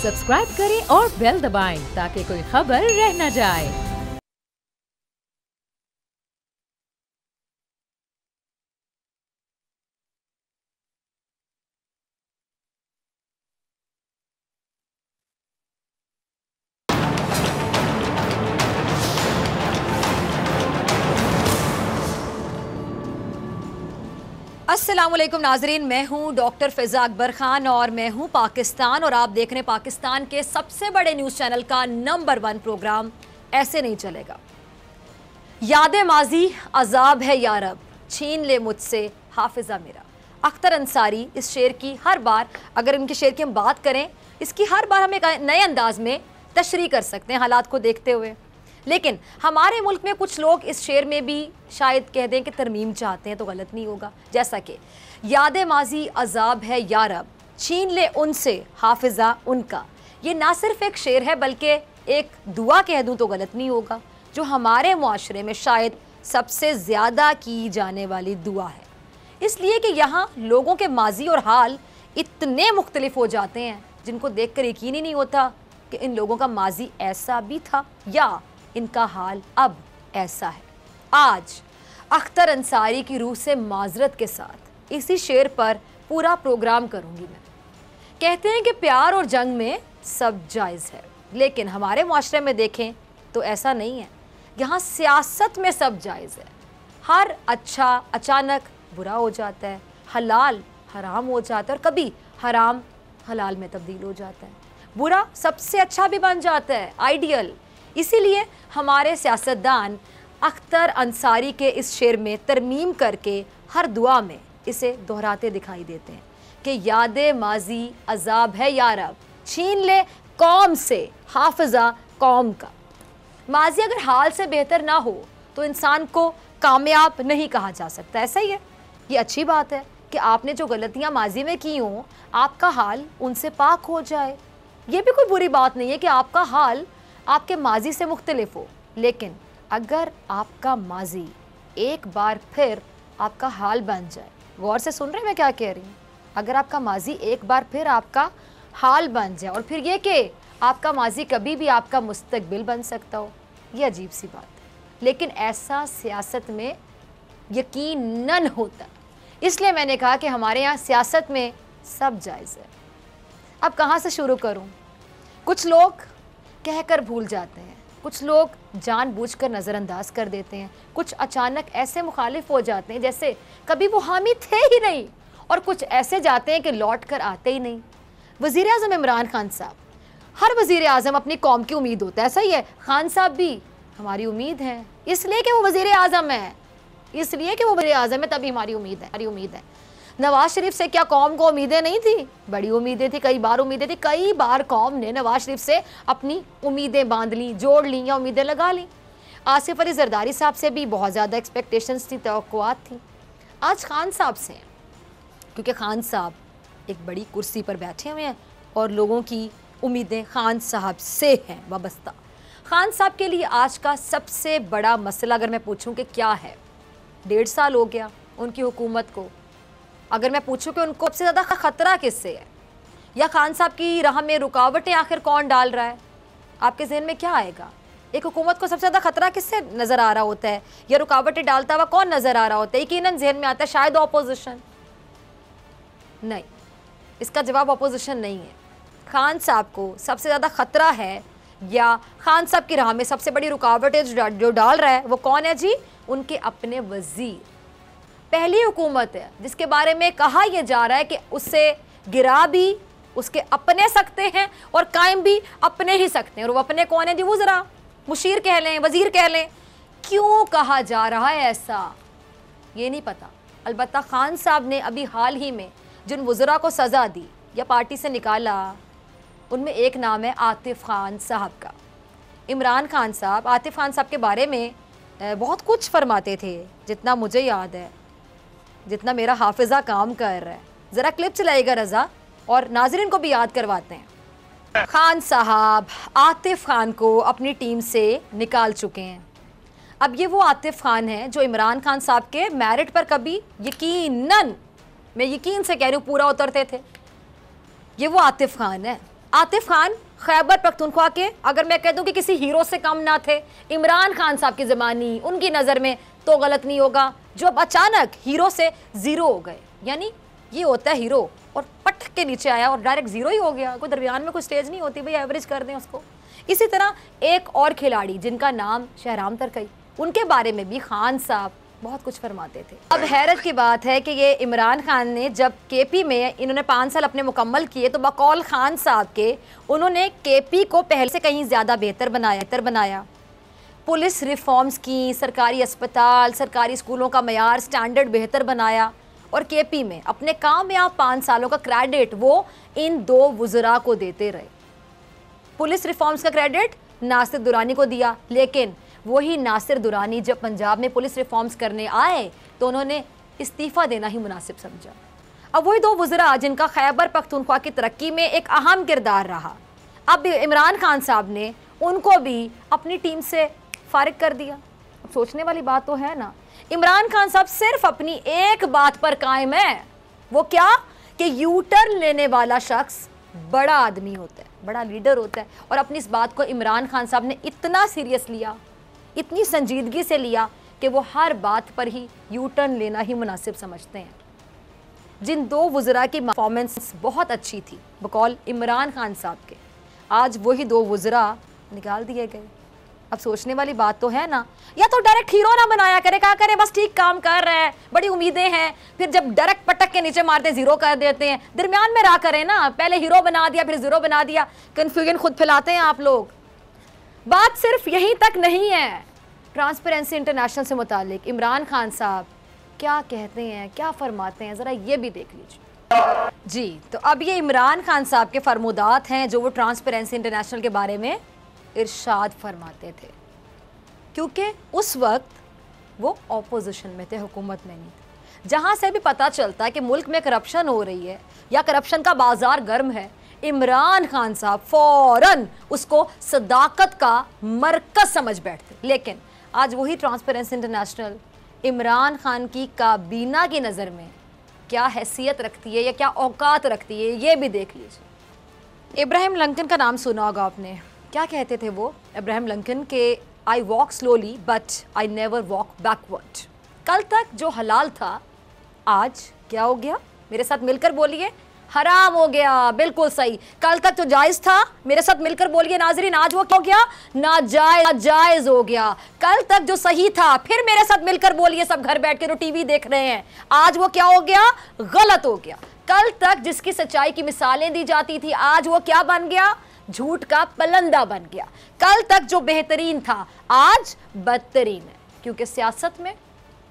Subscribe करें और bell दबाएं ताकि कोई खबर रह न जाए। अस्सलामुअलैकुम नाजरीन, मैं हूं डॉक्टर फिजा अकबर खान और मैं हूं पाकिस्तान और आप देख रहे हैं पाकिस्तान के सबसे बड़े न्यूज़ चैनल का नंबर 1 प्रोग्राम ऐसे नहीं चलेगा। याद माजी अजाब है यारब, छीन ले मुझसे हाफिजा मेरा। अख्तर अंसारी इस शेर की हर बार, अगर इनके शेर की हम बात करें, इसकी हर बार हम एक नए अंदाज में तशरीह कर सकते हैं हालात को देखते हुए। लेकिन हमारे मुल्क में कुछ लोग इस शेर में भी शायद कह दें कि तरमीम चाहते हैं तो गलत नहीं होगा। जैसा कि याद माजी अजाब है यारब, छीन ले उनसे हाफिजा उनका। ये ना सिर्फ एक शेर है बल्कि एक दुआ कह दूं तो गलत नहीं होगा, जो हमारे मुआशरे में शायद सबसे ज़्यादा की जाने वाली दुआ है। इसलिए कि यहाँ लोगों के माजी और हाल इतने मुख्तलिफ हो जाते हैं जिनको देख कर यकीन ही नहीं होता कि इन लोगों का माजी ऐसा भी था या इनका हाल अब ऐसा है। आज अख्तर अंसारी की रूह से माजरत के साथ इसी शेर पर पूरा प्रोग्राम करूंगी मैं। कहते हैं कि प्यार और जंग में सब जायज़ है, लेकिन हमारे मुआशरे में देखें तो ऐसा नहीं है। यहाँ सियासत में सब जायज़ है। हर अच्छा अचानक बुरा हो जाता है, हलाल हराम हो जाता है और कभी हराम हलाल में तब्दील हो जाता है। बुरा सबसे अच्छा भी बन जाता है, आइडियल। इसीलिए हमारे सियासतदान अख्तर अंसारी के इस शेर में तरमीम करके हर दुआ में इसे दोहराते दिखाई देते हैं कि याद माजी अजाब है यारब, छीन ले कौम से हाफिजा कौम का। माजी अगर हाल से बेहतर ना हो तो इंसान को कामयाब नहीं कहा जा सकता। ऐसा ही है। ये अच्छी बात है कि आपने जो गलतियां माजी में की हों आपका हाल उनसे पाक हो जाए। ये भी कोई बुरी बात नहीं है कि आपका हाल आपके माजी से मुख्तलिफ हो, लेकिन अगर आपका माजी एक बार फिर आपका हाल बन जाए, गौर से सुन रहे हैं मैं क्या कह रही हूँ, अगर आपका माजी एक बार फिर आपका हाल बन जाए और फिर ये कि आपका माजी कभी भी आपका मुस्तकबिल बन सकता हो, ये अजीब सी बात है। लेकिन ऐसा सियासत में यकीनन होता। इसलिए मैंने कहा कि हमारे यहाँ सियासत में सब जायज़ है। अब कहाँ से शुरू करूँ? कुछ लोग कहकर भूल जाते हैं, कुछ लोग जानबूझकर नज़रअंदाज कर देते हैं, कुछ अचानक ऐसे मुखालिफ हो जाते हैं जैसे कभी वो हामी थे ही नहीं, और कुछ ऐसे जाते हैं कि लौट कर आते ही नहीं। वज़ीर आज़म इमरान खान साहब, हर वज़ीर आज़म अपनी कौम की उम्मीद होता है, ऐसा ही है। खान साहब भी हमारी उम्मीद है, इसलिए कि वो वज़ीर आज़म है, इसलिए कि वो वज़ीर आज़म है तभी हमारी उम्मीद है। नवाज शरीफ से क्या कौम को उम्मीदें नहीं थी? बड़ी उम्मीदें थी, कई बार उम्मीदें थी, कई बार कौम ने नवाज शरीफ से अपनी उम्मीदें बांध ली, जोड़ ली या उम्मीदें लगा ली। आसिफ अली जरदारी साहब से भी बहुत ज़्यादा एक्सपेक्टेशंस थी, तवक्कुआत थी। आज खान साहब से, क्योंकि खान साहब एक बड़ी कुर्सी पर बैठे हुए हैं और लोगों की उम्मीदें खान साहब से हैं वाबस्ता। खान साहब के लिए आज का सबसे बड़ा मसला अगर मैं पूछूं कि क्या है, 1.5 साल हो गया उनकी हुकूमत को। अगर मैं पूछूं कि उनको सबसे ज़्यादा ख़तरा किससे है या खान साहब की राह में रुकावटें आखिर कौन डाल रहा है, आपके जहन में क्या आएगा? एक हुकूमत को सबसे ज़्यादा ख़तरा किससे नज़र आ रहा होता है या रुकावटें डालता हुआ कौन नज़र आ रहा होता है? यकीनन जहन में आता है शायद ऑपोजिशन। नहीं, इसका जवाब ऑपोजिशन नहीं है। खान साहब को सबसे ज़्यादा ख़तरा है या खान साहब की राह में सबसे बड़ी रुकावटें जो डाल रहा है वो कौन है जी? उनके अपने वज़ीर। पहली हुकूमत है जिसके बारे में कहा यह जा रहा है कि उससे गिरा भी उसके अपने सकते हैं और कायम भी अपने ही सकते हैं, और वो अपने कौन है जी? वज़रा, मुशीर कह लें, वज़ीर कह लें। क्यों कहा जा रहा है ऐसा, ये नहीं पता। अलबत्ता खान साहब ने अभी हाल ही में जिन वज़रा को सज़ा दी या पार्टी से निकाला, उनमें एक नाम है आतिफ खान साहब का। इमरान खान साहब आतिफ खान साहब के बारे में बहुत कुछ फरमाते थे, जितना मुझे याद है, जितना मेरा हाफिज़ा काम कर रहा है। ज़रा क्लिप चलाएगा रज़ा और नाज़रीन को भी याद करवाते हैं। खान साहब आतिफ खान को अपनी टीम से निकाल चुके हैं। अब ये वो आतिफ खान है जो इमरान खान साहब के मेरिट पर कभी यकीनन, मैं यकीन से कह रही हूँ, पूरा उतरते थे। ये वो आतिफ खान है आतिफ खान खैबर पख्तूनख्वा के, अगर मैं कह दूं कि किसी हीरो से कम ना थे, इमरान खान साहब की ज़बानी उनकी नज़र में, तो गलत नहीं होगा, जो अब अचानक हीरो से ज़ीरो हो गए। यानी ये होता है हीरो और पट के नीचे आया और डायरेक्ट ज़ीरो ही हो गया, कोई दरमियान में कोई स्टेज नहीं होती, भाई एवरेज कर दें उसको। इसी तरह एक और खिलाड़ी जिनका नाम शहराम तरकई, उनके बारे में भी खान साहब बहुत कुछ फरमाते थे। अब हैरत की बात है कि ये इमरान खान ने जब केपी में इन्होंने 5 साल अपने मुकम्मल किए, तो बकौल खान साहब के उन्होंने केपी को पहले से कहीं ज़्यादा बेहतर बनाया। पुलिस रिफॉर्म्स की, सरकारी अस्पताल, सरकारी स्कूलों का मयार स्टैंडर्ड बेहतर बनाया, और केपी में अपने कामयाब 5 सालों का क्रेडिट वो इन 2 वुज़रा को देते रहे। पुलिस रिफॉर्म्स का क्रेडिट नासिर दुरानी को दिया, लेकिन वही नासिर दुरानी जब पंजाब में पुलिस रिफॉर्म्स करने आए तो उन्होंने इस्तीफ़ा देना ही मुनासिब समझा। अब वही 2 वुज़रा जिनका खैबर पख्तूनख्वा की तरक्की में एक अहम किरदार रहा, अब इमरान खान साहब ने उनको भी अपनी टीम से फारिग कर दिया। अब सोचने वाली बात तो है ना, इमरान खान साहब सिर्फ अपनी एक बात पर कायम है, वो क्या कि यू टर्न लेने वाला शख्स बड़ा आदमी होता है, बड़ा लीडर होता है। और अपनी इस बात को इमरान खान साहब ने इतना सीरियस लिया, इतनी संजीदगी से लिया कि वो हर बात पर ही यू टर्न लेना ही मुनासिब समझते हैं। जिन 2 वुज़रा की परफॉर्मेंस बहुत अच्छी थी बकौल इमरान खान साहब के, आज वही 2 वुज़रा निकाल दिए गए। अब सोचने वाली बात तो है ना, या तो डायरेक्ट हीरो ना बनाया करे, क्या करे, बस ठीक काम कर रहे हैं, बड़ी उम्मीदें हैं, फिर जब डायरेक्ट पटक के नीचे मारते ज़ीरो कर देते हैं, दरमियान में रहा करें ना, पहले हीरो बना दिया फिर ज़ीरो बना दिया, कन्फ्यूजन खुद फैलाते हैं आप लोग। बात सिर्फ यहीं तक नहीं है, ट्रांसपेरेंसी इंटरनेशनल से मुतालिक इमरान खान साहब क्या कहते हैं, क्या फरमाते हैं, ज़रा ये भी देख लीजिए जी। तो अब ये इमरान खान साहब के फरमुदात हैं जो वो ट्रांसपेरेंसी इंटरनेशनल के बारे में इरशाद फरमाते थे, क्योंकि उस वक्त वो ऑपोजिशन में थे, हुकूमत में नहीं थे। जहाँ से भी पता चलता है कि मुल्क में करप्शन हो रही है या करप्शन का बाजार गर्म है, इमरान खान साहब फ़ौरन उसको सदाकत का मरकज़ समझ बैठते। लेकिन आज वही ट्रांसपेरेंसी इंटरनेशनल इमरान खान की काबीना की नज़र में क्या हैसियत रखती है या क्या औकात रखती है, ये भी देख लीजिए। इब्राहिम लिंकन का नाम सुना होगा आपने, क्या कहते थे वो इब्राहिम लिंकन के, I walk slowly but I never walk backward. कल तक जो हलाल था आज क्या हो गया, मेरे साथ मिलकर बोलिए, हराम हो गया। बिल्कुल सही, कल तक जो जायज़ था, मेरे साथ मिलकर बोलिए नाज़रीन, आज वो क्या हो गया, नाजायज़ हो गया। कल तक जो सही था, फिर मेरे साथ मिलकर बोलिए सब घर बैठ के जो टीवी देख रहे हैं, आज वो क्या हो गया, गलत हो गया। कल तक जिसकी सच्चाई की मिसालें दी जाती थी, आज वो क्या बन गया, झूठ का पलंदा बन गया। कल तक जो बेहतरीन था आज बदतरीन है, क्योंकि सियासत में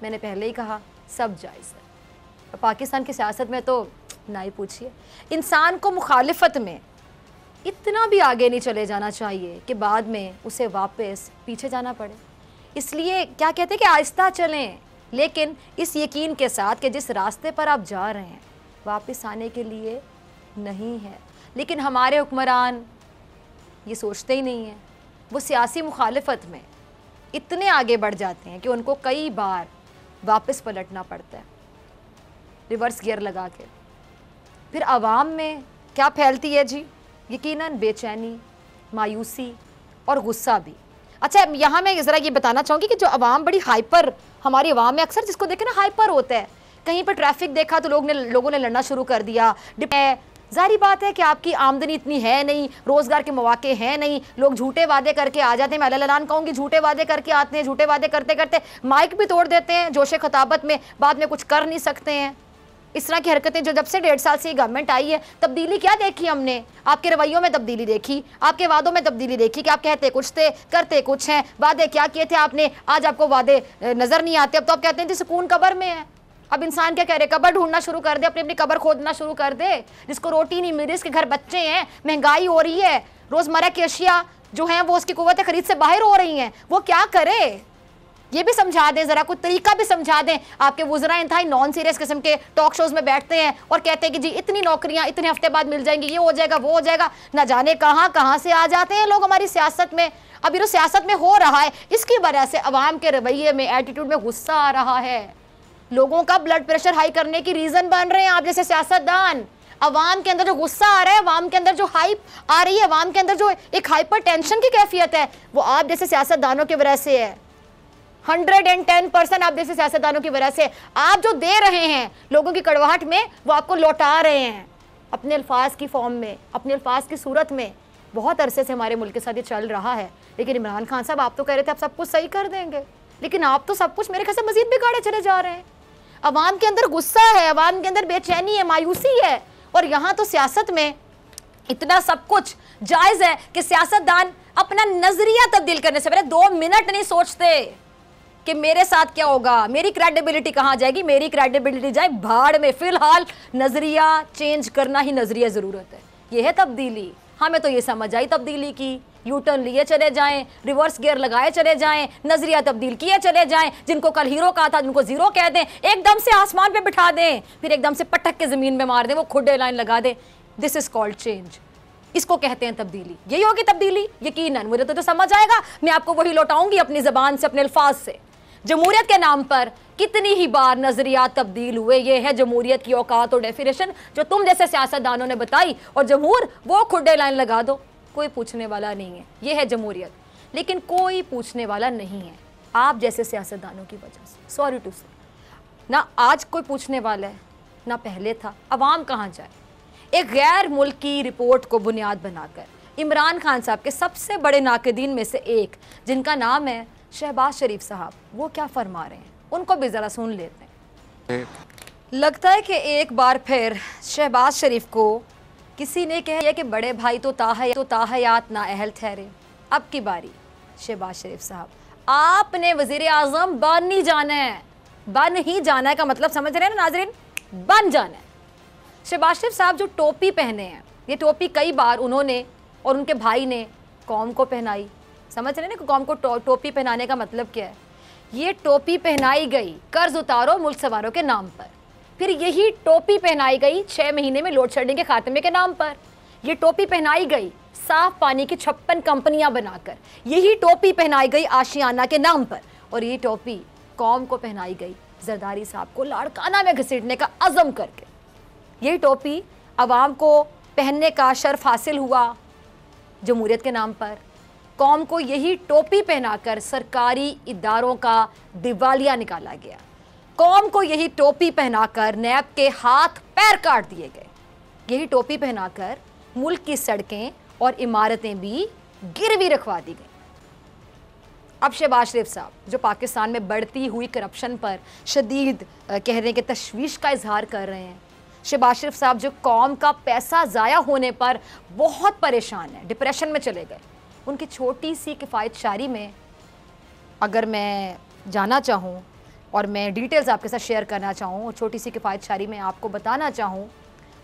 मैंने पहले ही कहा सब जायज़ है। पाकिस्तान की सियासत में तो ना ही पूछिए, इंसान को मुखालिफत में इतना भी आगे नहीं चले जाना चाहिए कि बाद में उसे वापस पीछे जाना पड़े। इसलिए क्या कहते हैं कि आहिस्ता चलें, लेकिन इस यकीन के साथ कि जिस रास्ते पर आप जा रहे हैं वापस आने के लिए नहीं है। लेकिन हमारे हुक्मरान ये सोचते ही नहीं हैं, वो सियासी मुखालिफत में इतने आगे बढ़ जाते हैं कि उनको कई बार वापस पलटना पड़ता है, रिवर्स गियर लगा के। फिर आवाम में क्या फैलती है जी, यकीनन बेचैनी, मायूसी और गुस्सा भी। अच्छा, यहाँ मैं ज़रा ये बताना चाहूँगी कि जो आवाम बड़ी हाइपर, हमारी आवाम में अक्सर जिसको देखे ना हाइपर होता है, कहीं पर ट्रैफिक देखा तो लोगों ने लड़ना शुरू कर दिया। जाहिर बात है कि आपकी आमदनी इतनी है नहीं, रोज़गार के मौके हैं नहीं, लोग झूठे वादे करके आ जाते हैं। मैं अल्लाह कहूँगी, झूठे वादे करके आते हैं, झूठे वादे करते करते माइक भी तोड़ देते हैं, जोशे खताबत में बाद में कुछ कर नहीं सकते हैं। इस तरह की हरकतें जो जब से 1.5 साल से ये गवर्नमेंट आई है, तब्दीली क्या देखी हमने, आपके रवैयों में तब्दीली देखी, आपके वादों में तब्दीली देखी कि आप कहते कुछ थे करते कुछ हैं। वादे क्या किए थे आपने, आज आपको वादे नज़र नहीं आते। अब तो आप कहते हैं जी सुकून कब्र में है। अब इंसान क्या कह रहे, कब्र ढूंढना शुरू कर दे, अपनी अपनी कब्र खोदना शुरू कर दे। जिसको रोटी नहीं मिल रही, इसके घर बच्चे हैं, महंगाई हो रही है, रोज़मर्रा की अशिया जो हैं वो उसकी कुव्वत खरीद से बाहर हो रही हैं, वो क्या करे, ये भी समझा दें, ज़रा कुछ तरीका भी समझा दें। आपके वुज़रा इंतहाई नॉन सीरियस किस्म के टॉक शोज़ में बैठते हैं और कहते हैं कि जी इतनी नौकरियां इतने हफ्ते बाद मिल जाएंगी, ये हो जाएगा वो हो जाएगा। ना जाने कहाँ से आ जाते हैं लोग हमारी सियासत में। अब ये जो सियासत में हो रहा है, इसकी वजह से अवाम के रवैये में, एटीट्यूड में गुस्सा आ रहा है। लोगों का ब्लड प्रेशर हाई करने की रीज़न बन रहे हैं आप जैसे सियासतदान। अवाम के अंदर जो गुस्सा आ रहा है, अवाम के अंदर जो हाइप आ रही है, अवाम के अंदर जो एक हाइपर टेंशन की कैफियत है, वो आप जैसे सियासतदानों की वजह से है। 110% आप जैसे सियासतदानों की वजह से। आप जो दे रहे हैं लोगों की कड़वाहट में, वो आपको लौटा रहे हैं अपने अल्फाज की फॉर्म में, अपने अल्फाज की सूरत में। बहुत अरसे से हमारे मुल्क के साथ ये चल रहा है। लेकिन इमरान खान साहब, आप तो कह रहे थे आप सब कुछ सही कर देंगे, लेकिन आप तो सब कुछ मेरे ख्याल से मजीद बिगाड़े चले जा रहे हैं। अवाम के अंदर गुस्सा है, अवाम के अंदर बेचैनी है, मायूसी है, और यहाँ तो सियासत में इतना सब कुछ जायज है कि सियासतदान अपना नजरिया तब्दील करने से पहले 2 मिनट नहीं सोचते कि मेरे साथ क्या होगा, मेरी क्रेडिबिलिटी कहाँ जाएगी। मेरी क्रेडिबिलिटी जाए भाड़ में। फिलहाल नजरिया चेंज करना ही नजरिया जरूरत है। यह है तब्दीली। हमें तो ये समझ आई तब्दीली की, यू टर्न लिए चले जाएं, रिवर्स गियर लगाए चले जाएं, नजरिया तब्दील किए चले जाएं। जिनको कल हीरो कहा था जिनको जीरो कह दें, एकदम से आसमान पे बिठा दें, फिर एकदम से पटक के जमीन में मार दें, वो खुडे लाइन लगा दें। This is called change. इसको कहते हैं तब्दीली। यही होगी तब्दीली यकीनन। मुझे तो समझ आएगा। मैं आपको वही लौटाऊंगी अपनी जबान से, अपने अल्फाज से। जमहूरियत के नाम पर कितनी ही बार नजरियात तब्दील हुए। ये है जमहूरियत की औकात और डेफिनेशन जो तुम जैसे सियासतदानों ने बताई। और जमहूर वो खुडे लाइन लगा दो, कोई पूछने वाला नहीं है। ये है जमहूरियत। लेकिन कोई पूछने वाला नहीं है आप जैसे सियासतदानों की वजह से। सॉरी टू से, ना आज कोई पूछने वाला है ना पहले था। अवाम कहाँ जाए। एक गैर मुल्की रिपोर्ट को बुनियाद बनाकर इमरान खान साहब के सबसे बड़े नाक़दीन में से एक, जिनका नाम है शहबाज शरीफ साहब, वो क्या फरमा रहे हैं, उनको भी ज़रा सुन लेते हैं। लगता है कि एक बार फिर शहबाज शरीफ को किसी ने कहा कि बड़े भाई तो ताहयात ना अहल ठहरे। अब की बारी शहबाज शरीफ साहब, आपने वज़ीर आज़म बन ही जाना है। बन ही जाना है का मतलब समझ रहे हैं ना नाज़रीन, बन जाना है। शहबाज शरीफ साहब जो टोपी पहने हैं, ये टोपी कई बार उन्होंने और उनके भाई ने कौम को पहनाई। समझ रहे हैं ना कौम को टोपी पहनाने का मतलब क्या है। ये टोपी पहनाई गई कर्ज उतारो मुल्क सवारों के नाम पर। फिर यही टोपी पहनाई गई 6 महीने में लोड शेडिंग के खात्मे के नाम पर। ये टोपी पहनाई गई साफ पानी की 56 कंपनियां बनाकर। यही टोपी पहनाई गई आशियाना के नाम पर। और ये टोपी कौम को पहनाई गई जरदारी साहब को लाड़काना में घसीटने का अज़म करके। यही टोपी अवाम को पहनने का शर्फ हासिल हुआ जमहूरियत के नाम पर। कौम को यही टोपी पहनाकर सरकारी इदारों का दिवालिया निकाला गया। कौम को यही टोपी पहनाकर नैब के हाथ पैर काट दिए गए। यही टोपी पहनाकर मुल्क की सड़कें और इमारतें भी गिरवी रखवा दी गई। अब शहबाज शरीफ साहब जो पाकिस्तान में बढ़ती हुई करप्शन पर शदीद कह रहे हैं कि तशवीश का इजहार कर रहे हैं। शहबाज शरीफ साहब जो कौम का पैसा ज़ाया होने पर बहुत परेशान है, डिप्रेशन में चले गए। उनकी छोटी सी किफ़ायत शायरी में अगर मैं जाना चाहूँ और मैं डिटेल्स आपके साथ शेयर करना चाहूँ, और छोटी सी किफ़ायत शायरी में आपको बताना चाहूँ,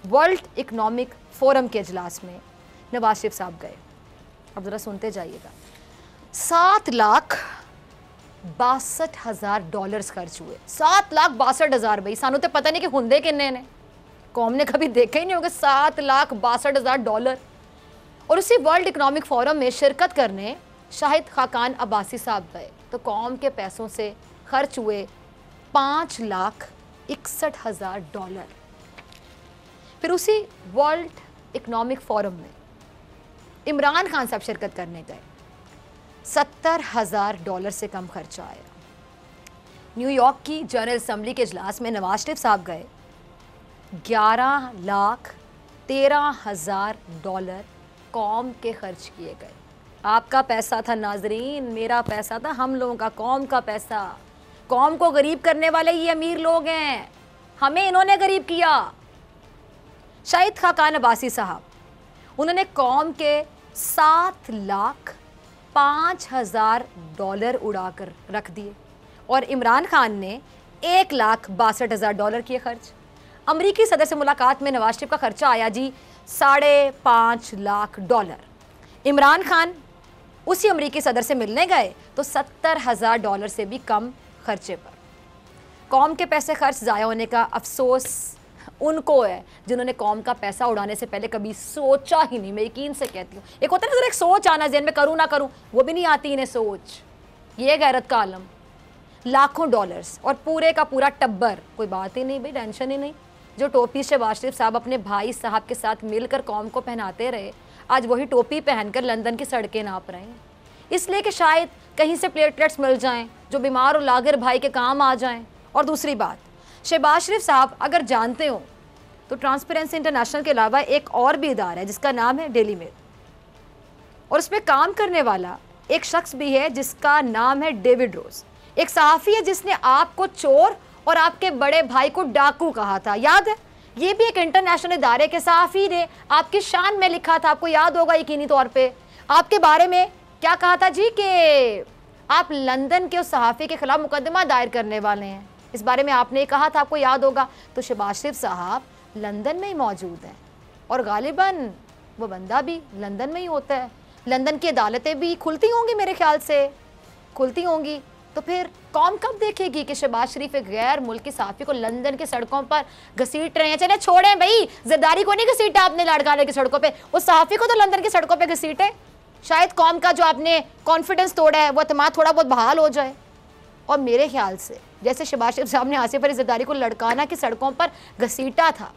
वर्ल्ड इकनॉमिक फोरम के इजलास में नवाज शरीफ साहब गए। अब ज़रा सुनते जाइएगा। $7,62,000 खर्च हुए। 7,62,000 भाई, सानू तो पता नहीं कि हुंदे किन्ने ने, कौम ने कभी देखा ही नहीं होगा। $7,62,000। और उसी वर्ल्ड इकनॉमिक फोरम में शिरकत करने शाहिद खाकान अब्बासी साहब गए तो कौम के पैसों से खर्च हुए $5,61,000। फिर उसी वर्ल्ड इकनॉमिक फोरम में इमरान खान साहब शिरकत करने गए, $70,000 से कम खर्चा आया। न्यूयॉर्क की जनरल असम्बली के इजलास में नवाज शरीफ साहब गए, $11,13,000 कौम के खर्च किए गए। आपका पैसा था नाजरीन, मेरा पैसा था, हम लोगों का, कौम का पैसा। कौम को गरीब करने वाले ये अमीर लोग हैं, हमें इन्होंने गरीब किया। शाहिद खाकान अब्बासी साहब, उन्होंने कौम के $7,05,000 उड़ाकर रख दिए और इमरान खान ने $1,62,000 किए खर्च। अमरीकी सदर से मुलाकात में नवाज शरीफ का खर्चा आया जी $5.5 लाख। इमरान खान उसी अमरीकी सदर से मिलने गए तो $70,000 से भी कम खर्चे पर। कौम के पैसे खर्च ज़ाया होने का अफसोस उनको है जिन्होंने कौम का पैसा उड़ाने से पहले कभी सोचा ही नहीं। मैं यकीन से कहती हूँ, एक होता है ना एक सोच आना ज़हन में, करूँ ना करूँ, वो भी नहीं आती इन्हें सोच। ये गैरत का आलम, लाखों डॉलर्स और पूरे का पूरा टब्बर, कोई बात ही नहीं भाई, टेंशन ही नहीं। जो टोपी शहबाज शरीफ साहब अपने भाई साहब के साथ मिलकर कौम को पहनाते रहे, आज वही टोपी पहनकर लंदन की सड़कें नाप रहे हैं, इसलिए कि शायद कहीं से प्लेटलेट्स मिल जाएं जो बीमार और लागर भाई के काम आ जाएं। और दूसरी बात, शहबाज शरीफ साहब अगर जानते हो तो ट्रांसपेरेंसी इंटरनेशनल के अलावा एक और भी इदारा है जिसका नाम है डेली मेल, और उसमें काम करने वाला एक शख्स भी है जिसका नाम है डेविड रोज। एक सहाफ़ी है जिसने आपको चोर और आपके बड़े भाई को डाकू कहा था, याद है? ये भी एक इंटरनेशनल इदारे के सहाफ़ी ने आपकी शान में लिखा था, आपको याद होगा यकीनी तौर पे। आपके बारे में क्या कहा था जी कि आप लंदन के उस सहाफ़ी के खिलाफ मुकदमा दायर करने वाले हैं, इस बारे में आपने कहा था, आपको याद होगा। तो शहबाज शरीफ साहब लंदन में ही मौजूद हैं और गालिबन वो बंदा भी लंदन में ही होता है। लंदन की अदालतें भी खुलती होंगी, मेरे ख्याल से खुलती होंगी। तो फिर कौम कब देखेगी कि शहबाज शरीफ एक गैर मुल्की सहाफ़ी को लंदन की सड़कों पर घसीट रहे हैं? चले छोड़ें भाई, ज़रदारी को नहीं घसीटा आपने लाड़काने की सड़कों पे, उस सहाफ़ी को तो लंदन की सड़कों पे घसीटे। शायद कौम का जो आपने कॉन्फिडेंस तोड़ा है वो अतमाद थोड़ा बहुत बहाल हो जाए। और मेरे ख्याल से जैसे शहबाज शरीफ साहब ने आसिफ अली ज़रदारी को लड़काना की सड़कों पर घसीटा था,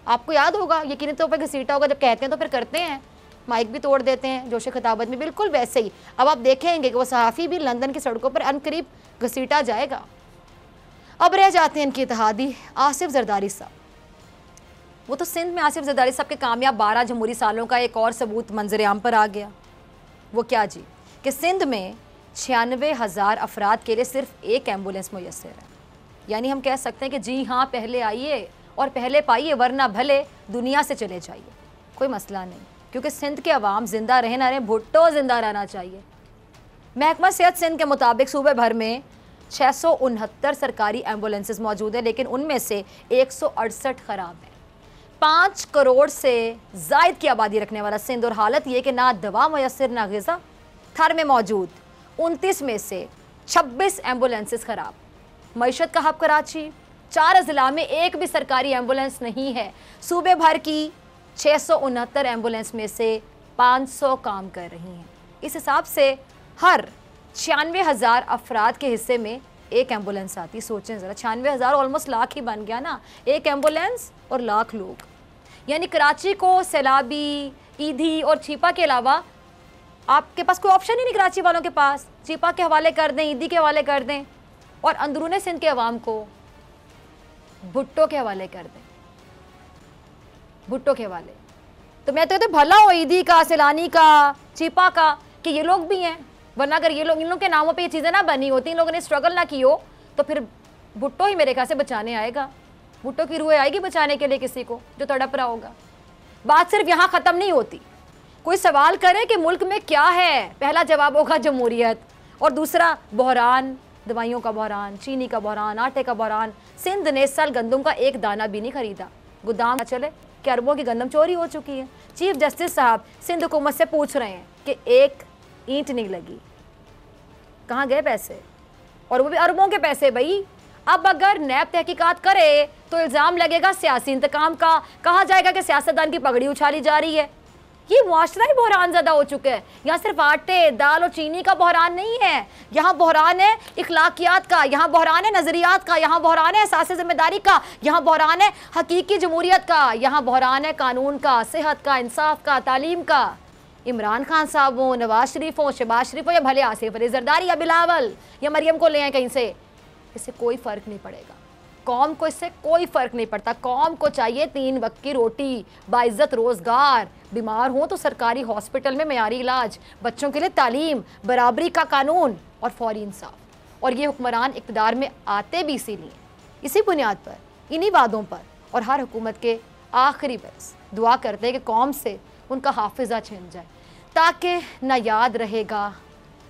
आपको याद होगा, यकीनी तौर पर घसीटा होगा, जब कहते हैं तो फिर करते हैं, माइक भी तोड़ देते हैं जोश खिताबत में, बिल्कुल वैसे ही अब आप देखेंगे कि वो सहाफ़ी भी लंदन की सड़कों पर अनकरीब घसीटा जाएगा। अब रह जाते हैं इनकी इत्तेहादी आसिफ ज़रदारी साहब। वो तो सिंध में आसिफ ज़रदारी साहब के कामयाब 12 जमहूरी सालों का एक और सबूत मंजर आम पर आ गया। वो क्या जी कि सिंध में 96,000 अफराद के लिए सिर्फ एक एम्बुलेंस मुयस्सर है। यानी हम कह सकते हैं कि जी हाँ, पहले आइए और पहले पाइए, वरना भले दुनिया से चले जाइए, कोई मसला नहीं, क्योंकि सिंध के अवाम जिंदा रहे ना रहे, भुट्टो जिंदा रहना चाहिए। महकमा सेहत सिंध के मुताबिक सूबे भर में 669 सरकारी एम्बुलेंसेज मौजूद है, लेकिन उनमें से 168 ख़राब हैं। 5 करोड़ से जायद की आबादी रखने वाला सिंध, और हालत ये कि ना दवा मुयस्सर ना ग़िज़ा। थर में मौजूद 29 में से 26 एम्बुलेंसेज ख़राब। मईशत का हब कराची, 4 ज़िला में एक भी सरकारी एम्बुलेंस नहीं है। सूबे भर की 669 एम्बुलेंस में से 500 काम कर रही हैं। इस हिसाब से हर 96,000 अफराद के हिस्से में एक एम्बुलेंस आती। सोचें ज़रा, 96,000 ऑलमोस्ट लाख ही बन गया ना, एक एम्बुलेंस और लाख लोग। यानी कराची को सैलाबी, ईदी और चीपा के अलावा आपके पास कोई ऑप्शन ही नहीं कराची वालों के पास। चीपा के हवाले कर दें, ईदी के हवाले कर दें, और अंदरूने सिंध के अवाम को भुट्टो के हवाले कर दें, भुट्टो के हवाले। तो मैं तो भला हो ईदी का, सैलानी का, चीपा का कि ये लोग भी हैं, वरना अगर ये लोग, इन लोगों के नामों पे ये चीज़ें ना बनी होती, इन लोगों ने स्ट्रगल ना की हो, तो फिर भुट्टो ही मेरे ख्याल से बचाने आएगा। भुट्टो की रूह आएगी बचाने के लिए किसी को जो तड़प रहा होगा। बात सिर्फ यहाँ ख़त्म नहीं होती। कोई सवाल करे कि मुल्क में क्या है, पहला जवाब होगा जमहूरियत, और दूसरा बहरान, दवाइयों का बहरान, चीनी का बहरान, आटे का बहरान। सिंध ने इस साल गंदम का एक दाना भी नहीं खरीदा। गोदाम चले कि अरबों की गंदम चोरी हो चुकी है। चीफ जस्टिस साहब सिंध हुकूमत से पूछ रहे हैं कि एक ईंट नहीं लगी, कहाँ गए पैसे, और वो भी अरबों के पैसे भाई। अब अगर नैब तहकीकात करे तो इल्ज़ाम लगेगा सियासी इंतकाम का, कहा जाएगा कि सियासतदान की पगड़ी उछाली जा रही है। ये मुआशरा ही बहरान ज़्यादा हो चुका है। यहाँ सिर्फ आटे, दाल और चीनी का बहरान नहीं है, यहाँ बहरान है इखलाकियात का, यहाँ बहरान है नज़रियात का, यहाँ बहरान है एहसास ज़िम्मेदारी का, यहाँ बहरान है हकीकी जमहूरियत का, यहाँ बहरान है कानून का, सेहत का, इंसाफ का, तालीम का। इमरान खान साहब हो, नवाज शरीफ हो, शहबाज शरीफ हो, या भले आसिफ अली ज़रदारी या बिलावल या मरियम को ले आए कहीं से, इससे कोई फ़र्क नहीं पड़ेगा। कौम को इससे कोई फ़र्क नहीं पड़ता। कौम को चाहिए 3 वक्त की रोटी, बाइज़्ज़त रोज़गार, बीमार हो तो सरकारी हॉस्पिटल में मयारी इलाज, बच्चों के लिए तालीम, बराबरी का कानून और फौरी इंसाफ। और ये हुक्मरान इक़्तिदार में आते भी इसीलिए, इसी बुनियाद पर, इन्हीं वादों पर, और हर हुकूमत के आखिरी बरस दुआ करते हैं कि कौम से उनका हाफिज़ा छिन जाए, ताकि ना याद रहेगा,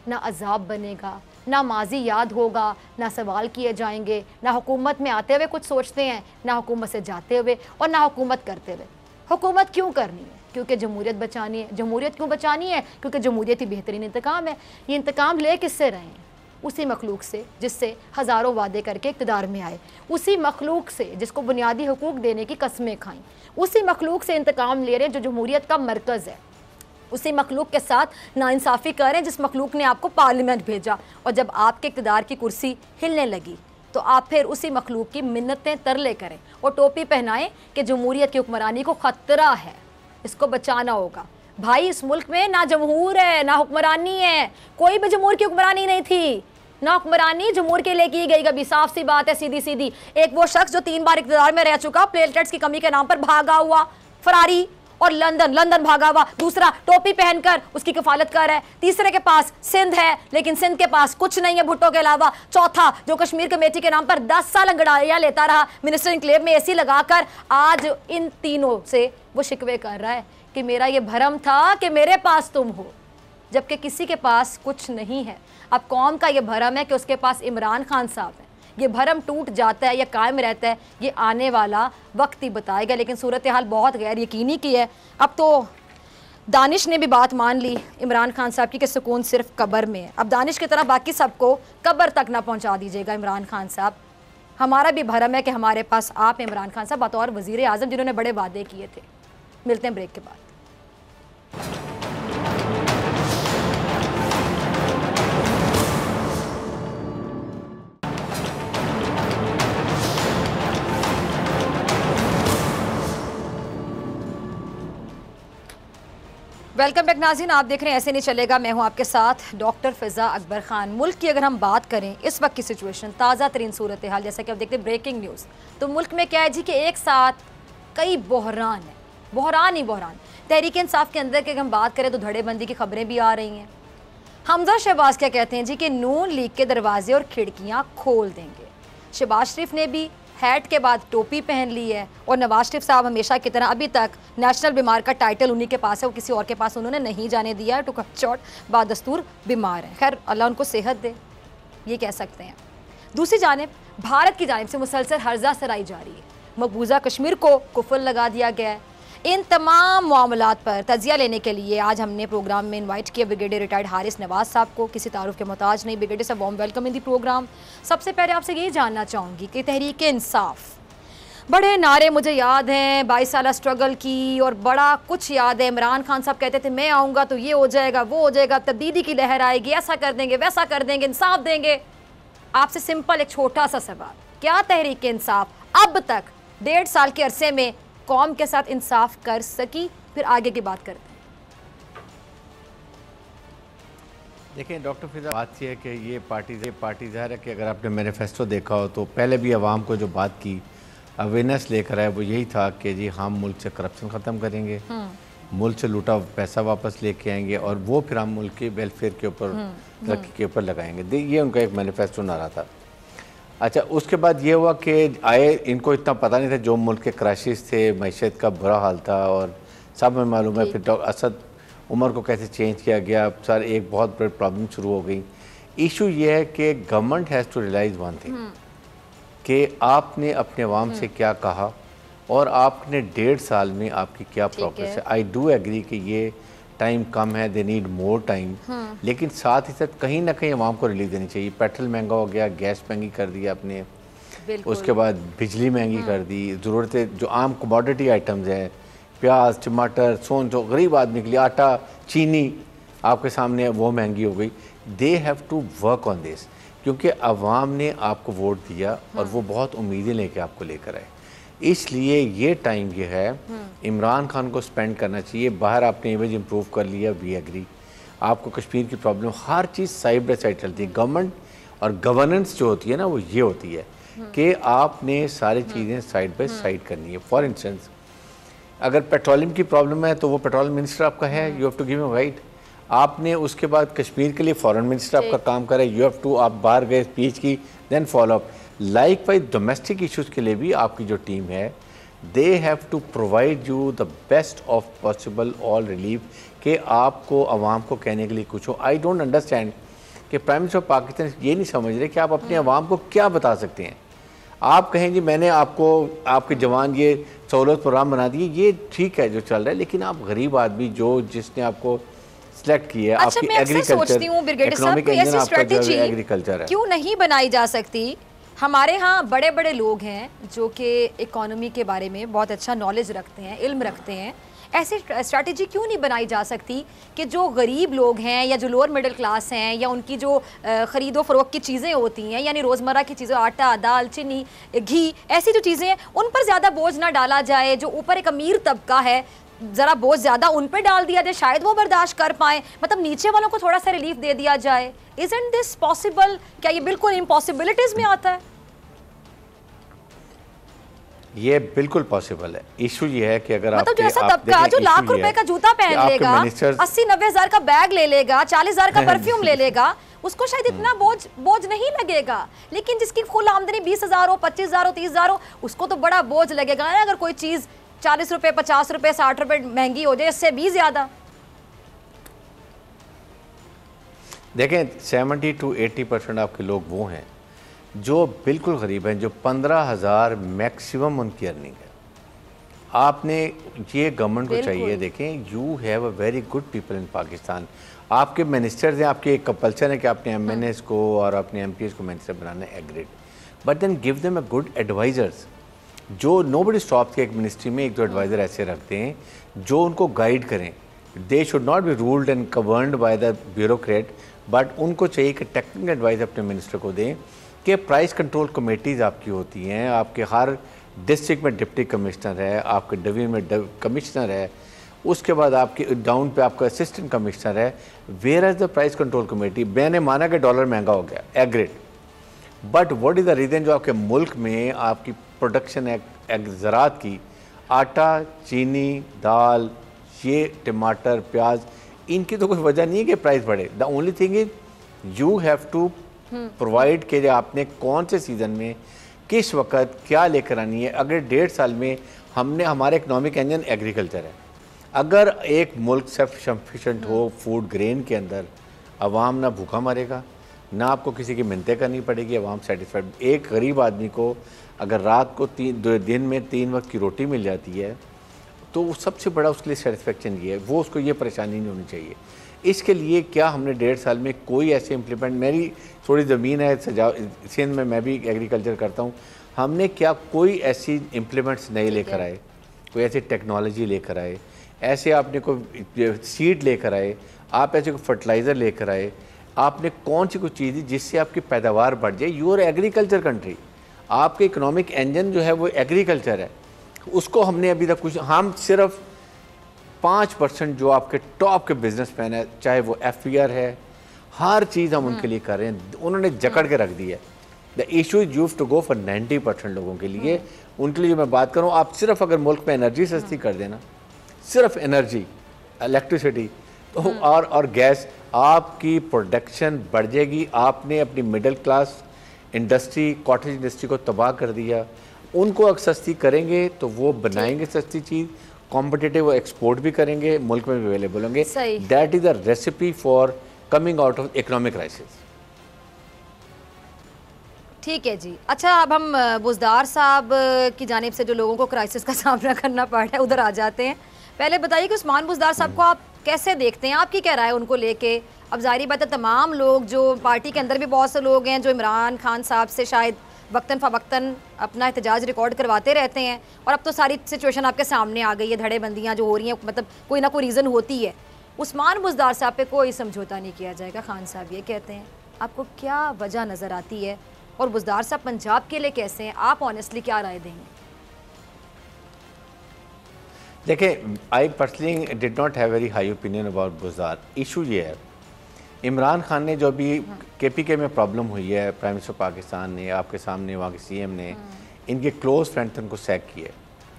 ना अजाब बनेगा, ना माजी याद होगा, ना सवाल किए जाएंगे, ना हुकूमत में आते हुए कुछ सोचते हैं, ना हुकूमत से जाते हुए, और ना हुकूमत करते हुए। हुकूमत क्यों करनी है? क्योंकि जमहूरियत बचानी है। जमहूरियत क्यों बचानी है? क्योंकि जमहूरियत ही बेहतरीन इंतकाम है। ये इंतकाम ले किससे रहे हैं? उसी मखलूक से जिससे हज़ारों वादे करके इक़्तिदार में आए, उसी मखलूक से जिसको बुनियादी हुकूक देने की कस्में खाईं, उसी मखलूक से इंतकाम ले रहे हैं जो जमहूरियत का मरकज़ है। उसी मखलूक के साथ नाइंसाफ़ी कर रहे हैं जिस मखलूक ने आपको पार्लियामेंट भेजा, और जब आपके इक़्तिदार की कुर्सी हिलने लगी तो आप फिर उसी मखलूक की मिन्नतें तरले करें और टोपी पहनाएं कि जमहूरियत की हुक्मरानी को ख़तरा है, इसको बचाना होगा। भाई इस मुल्क में ना जमहूर है ना हुक्मरानी है, कोई भी जमहूर की हुक्मरानी नहीं थी, ना हुक्मरानी जमहूर के लिए की गई कभी, साफ सी बात है, सीधी सीधी। एक वो शख्स जो 3 बार इक़्तिदार में रह चुका, प्लेटलेट्स की कमी के नाम पर भागा हुआ फरारी, और लंदन भागा हुआ। दूसरा टोपी पहनकर उसकी कफालत कर है। तीसरे के पास सिंध है लेकिन सिंध के पास कुछ नहीं है भुट्टो के अलावा। चौथा जो कश्मीर कमेटी के नाम पर 10 साल अंगड़ाइयां लेता रहा मिनिस्टर इनक्लेव में एसी लगाकर, आज इन तीनों से वो शिकवे कर रहा है कि मेरा ये भरम था कि मेरे पास तुम हो, जबकि किसी के पास कुछ नहीं है। अब कौम का ये भरम है कि उसके पास इमरान खान साहब है। ये भरम टूट जाता है या कायम रहता है, ये आने वाला वक्त ही बताएगा, लेकिन सूरत हाल बहुत गैर यकीनी की है। अब तो दानिश ने भी बात मान ली इमरान खान साहब की कि सुकून सिर्फ कब्र में है। अब दानिश की तरह बाकी सबको कब्र तक ना पहुंचा दीजिएगा इमरान खान साहब। हमारा भी भरम है कि हमारे पास आप इमरान खान साहब बतौर वज़ीर आज़म जिन्होंने बड़े वादे किए थे। मिलते हैं ब्रेक के बाद। वेलकम बैक नाज़रीन, आप देख रहे हैं ऐसे नहीं चलेगा। मैं हूं आपके साथ डॉक्टर फिज़ा अकबर खान। मुल्क की अगर हम बात करें इस वक्त की सिचुएशन, ताज़ा तरीन सूरत हाल, जैसा कि आप देखते हैं ब्रेकिंग न्यूज़, तो मुल्क में क्या है जी कि एक साथ कई बहरान है, बहरान ही बहरान। तहरीक इंसाफ के अंदर की अगर हम बात करें तो धड़ेबंदी की खबरें भी आ रही हैं। हमजा शहबाज क्या कहते हैं जी कि नून लीग के दरवाजे और खिड़कियाँ खोल देंगे। शहबाज शरीफ ने भी हैट के बाद टोपी पहन ली है, और नवाज शरीफ साहब हमेशा की तरह अभी तक नेशनल बीमार का टाइटल उन्हीं के पास है, वो किसी और के पास उन्होंने नहीं जाने दिया है। टू कट शॉर्ट, बादस्तूर बीमार है। खैर अल्लाह उनको सेहत दे, ये कह सकते हैं। दूसरी जानिब भारत की जानिब से मुसलसल हर्जा सराई जारी है। मकबूजा कश्मीर को कुफल लगा दिया गया है। इन तमाम मामलात पर तजिया लेने के लिए आज हमने प्रोग्राम में इनवाइट किया ब्रिगेडियर रिटायर्ड हारिस नवाज साहब को। किसी तारुफ के मोहताज नहीं, ब्रिगेडियर साहब warm welcome in the programme. सबसे पहले आपसे यही जानना चाहूँगी कि तहरीक इंसाफ, बड़े नारे मुझे याद हैं 22 साल स्ट्रगल की, और बड़ा कुछ याद है। इमरान खान साहब कहते थे मैं आऊँगा तो ये हो जाएगा, वो हो जाएगा, तब्दीली की लहर आएगी, ऐसा कर देंगे, वैसा कर देंगे, इंसाफ देंगे। आपसे सिंपल एक छोटा सा सवाल, क्या तहरीक इंसाफ अब तक 1.5 साल के अरसे में कौम के साथ इंसाफ कर सकी? फिर आगे की बात करते हैं। देखिए डॉक्टर फिजा, बात यह है कि ये पार्टी ज़ाहिर है कि अगर आपने मैनिफेस्टो देखा हो तो पहले भी आवाम को जो बात की, अवेयरनेस लेकर आए, वो यही था कि जी हम मुल्क से करप्शन ख़त्म करेंगे, मुल्क से लूटा पैसा वापस लेके आएंगे, और वो फिर हम मुल्क के वेलफेयर के ऊपर, तरक्की के ऊपर लगाएंगे। ये उनका एक मैनिफेस्टो नारा था। अच्छा, उसके बाद ये हुआ कि आए, इनको इतना पता नहीं था, जो मुल्क के क्राइसिस थे, मैशत का बुरा हाल था, और सब में मालूम है फिर असद उमर को कैसे चेंज किया गया। सर एक बहुत बड़ी प्रॉब्लम शुरू हो गई। इशू ये है कि government has to realise one thing कि आपने अपने अवाम से क्या कहा और आपने 1.5 साल में आपकी क्या प्रोग्रेस है। आई डू एग्री कि ये टाइम कम है, दे नीड मोर टाइम, लेकिन साथ ही साथ कहीं ना कहीं अवाम को रिलीफ देनी चाहिए। पेट्रोल महंगा हो गया, गैस महंगी कर दी आपने, उसके बाद बिजली महंगी कर दी, ज़रूरतें जो आम कमोडिटी आइटम्स हैं, प्याज, टमाटर, सोन, जो गरीब आदमी के लिए आटा, चीनी आपके सामने वो महंगी हो गई। They have to work on this, क्योंकि अवाम ने आपको वोट दिया और वो बहुत उम्मीदें लेके आपको लेकर आए। इसलिए ये टाइम ये है इमरान खान को स्पेंड करना चाहिए। बाहर आपने इमेज इम्प्रूव कर लिया, वी एग्री। आपको कश्मीर की problem, her cheese side by side चलती है। गवर्नमेंट और गवर्नेंस जो होती है ना, वो ये होती है कि आपने सारी चीज़ें साइड बाई साइड करनी है। फॉर इंस्टेंस अगर पेट्रोलियम की प्रॉब्लम है तो वो पेट्रोलियम मिनिस्टर आपका है, you have to give him right. आपने उसके बाद कश्मीर के लिए फॉरेन मिनिस्टर आपका काम करे, यू हैव टू, आप बाहर गए स्पीच की, then follow up. Likewise domestic issues के लिए भी आपकी जो टीम है, they have to provide you the best of possible all relief, कि आपको आवाम को कहने के लिए कुछ हो। आई डोंट अंडरस्टैंड कि प्राइम मिनिस्टर ऑफ पाकिस्तान ये नहीं समझ रहे कि आप अपने आवाम को क्या बता सकते हैं। आप कहें जी मैंने आपको, आपके जवान ये सहूलत प्रोग्राम बना दिए, ये ठीक है जो चल रहा है, लेकिन आप गरीब आदमी जो जिसने आपको सिलेक्ट किया है, आपकी एग्रीकल्चर, इकोनॉमिक इंजन आपका जो एग्रीकल्चर है, क्यों नहीं बनाई जा सकती? हमारे यहाँ बड़े बड़े लोग हैं जो कि इकोनॉमी के बारे में बहुत अच्छा नॉलेज रखते हैं, इल्म रखते हैं, ऐसी स्ट्रैटेजी क्यों नहीं बनाई जा सकती कि जो गरीब लोग हैं या जो लोअर मिडिल क्लास हैं या उनकी जो ख़रीदो फ़रोख्त की चीज़ें होती हैं, यानी रोज़मर्रा की चीज़ें, आटा, दाल, चीनी, घी, ऐसी जो चीज़ें हैं उन पर ज़्यादा बोझ ना डाला जाए। जो ऊपर एक अमीर तबका है ज़रा बोझ ज़्यादा उन पर डाल दिया जाए, शायद वो बर्दाश्त कर पाएँ, मतलब नीचे वालों को थोड़ा सा रिलीफ दे दिया जाए। Isn't this possible? क्या ये बिल्कुल इम्पॉसिबिलिटीज़ में आता है? ये बिल्कुल पॉसिबल है। इशू ये है कि अगर मतलब जो ऐसा तबका जो लाख रुपए का जूता पहन लेगा, 80-90 हज़ार का बैग ले लेगा, 40 हज़ार का परफ्यूम ले लेगा, उसको शायद इतना बोझ नहीं लगेगा। लेकिन जिसकी कुल आमदनी 20 हज़ार हो, 25 हज़ार हो, 30 हज़ार हो, उसको तो बड़ा बोझ लगेगा ना अगर कोई चीज़ 40 रुपए, 50 रुपए, 60 रुपए महंगी हो जाए, इससे भी ज्यादा। देखें 70 to 80% आपके लोग वो हैं जो बिल्कुल गरीब हैं, जो 15,000 मैक्सिमम उनकी अर्निंग है। आपने ये गवर्नमेंट को चाहिए, देखें you have a very good people in Pakistan. आपके मिनिस्टर्स हैं, आपके एक कंपल्सन है कि आपने MNAs को और अपने MPs को मिनिस्टर बनाना है, agreed, but then give them a good advisers. जो नोबडी स्टॉप्स के एक मिनिस्ट्री में एक दो एडवाइज़र ऐसे रखते हैं जो उनको गाइड करें। They should not be ruled and governed by the bureaucrat, but उनको चाहिए कि टेक्निकल एडवाइस अपने मिनिस्टर को दें कि प्राइस कंट्रोल कमेटीज़ आपकी होती हैं, आपके हर डिस्ट्रिक्ट में डिप्टी कमिश्नर है, आपके डिवीजन में कमिश्नर है, उसके बाद आपके डाउन पे आपका असिस्टेंट कमिश्नर है। Whereas the price control committee? मैंने माना कि डॉलर महंगा हो गया, agreed, but what is the reason? जो आपके मुल्क में आपकी प्रोडक्शन है ज़रात की, आटा, चीनी, दाल, ये टमाटर, प्याज, इनकी तो कोई वजह नहीं है कि प्राइस बढ़े। The only thing is you have to provide के आपने कौन से सीज़न में किस वक्त क्या लेकर आनी है। अगर 1.5 साल में हमने, हमारा इकनॉमिक इंजन एग्रीकल्चर है, अगर एक मुल्क सेल्फ सफिशेंट हो फूड ग्रेन के अंदर, अवाम ना भूखा मरेगा, ना आपको किसी की मिन्नतें करनी पड़ेगी, अवाम सेटिस्फाइड। एक गरीब आदमी को अगर रात को दिन में 3 वक्त की रोटी मिल जाती है तो सबसे बड़ा उसके लिए सेटिस्फेक्शन ये है, वो उसको ये परेशानी नहीं होनी चाहिए। इसके लिए क्या हमने 1.5 साल में कोई ऐसे इम्प्लीमेंट, मेरी थोड़ी ज़मीन है सिंध में, मैं भी एग्रीकल्चर करता हूँ, हमने क्या कोई ऐसी इम्प्लीमेंट्स नहीं लेकर आए, कोई ऐसी टेक्नोलॉजी लेकर आए, ऐसे आपने कोई सीड लेकर आए, आप ऐसे कोई फर्टिलाइज़र लेकर आए, आपने कौन सी कोई चीज़ दी जिससे आपकी पैदावार बढ़ जाए? यू आर एग्रीकल्चर कंट्री, आपके इकोनॉमिक इंजन जो है वो एग्रीकल्चर है, उसको हमने अभी तक कुछ, हम सिर्फ 5% जो आपके टॉप के बिजनेसमैन है, चाहे वो FPR है, हर चीज़ हम उनके लिए कर रहे हैं, उन्होंने जकड़ के रख दी है। The issue is use to go for 90% लोगों के लिए। उनके लिए जो मैं बात करूँ, आप सिर्फ अगर मुल्क में एनर्जी सस्ती कर देना, सिर्फ एनर्जी, इलेक्ट्रिसिटी तो और गैस, आपकी प्रोडक्शन बढ़ जाएगी। आपने अपनी middle class industry, cottage industry को तबाह कर दिया। उनको अगर सस्ती करेंगे तो वो बनाएंगे सस्ती चीज़, कॉम्पिटिटिव एक्सपोर्ट भी करेंगे, मुल्क में भी अवेलेबल होंगे। That is the recipe for coming out of economic crisis. ठीक है जी। अच्छा, अब हम बुज़दार साहब की जानिब से जो लोगों को क्राइसिस का सामना करना पड़ रहा है उधर आ जाते हैं। पहले बताइए कि उस्मान बुज़दार साहब को आप कैसे देखते हैं, आपकी क्या राय है उनको लेके? अब जाहिर बात है तमाम लोग, जो पार्टी के अंदर भी बहुत से लोग हैं जो इमरान खान साहब से शायद वक्तन फ़वक्तन अपना एहतजाज रिकॉर्ड करवाते रहते हैं, और अब तो सारी सिचुएशन आपके सामने आ गई है, धड़ेबंदियाँ जो हो रही हैं, मतलब कोई ना कोई रीज़न होती है। उस्मान बुज़दार साहब पे कोई समझौता नहीं किया जाएगा, खान साहब ये कहते हैं, आपको क्या वजह नज़र आती है? और बुज़दार साहब पंजाब के लिए कैसे हैं, आप ऑनेस्टली क्या राय देंगे? देखिए, I personally did not have very high opinion about Buzdar. Issue ये है, इमरान खान ने जो भी KPK में प्रॉब्लम हुई है, प्राइम मिनिस्टर पाकिस्तान ने, आपके सामने वहाँ के CM ने इनके क्लोज फ्रेंड्स उनको सैक किए।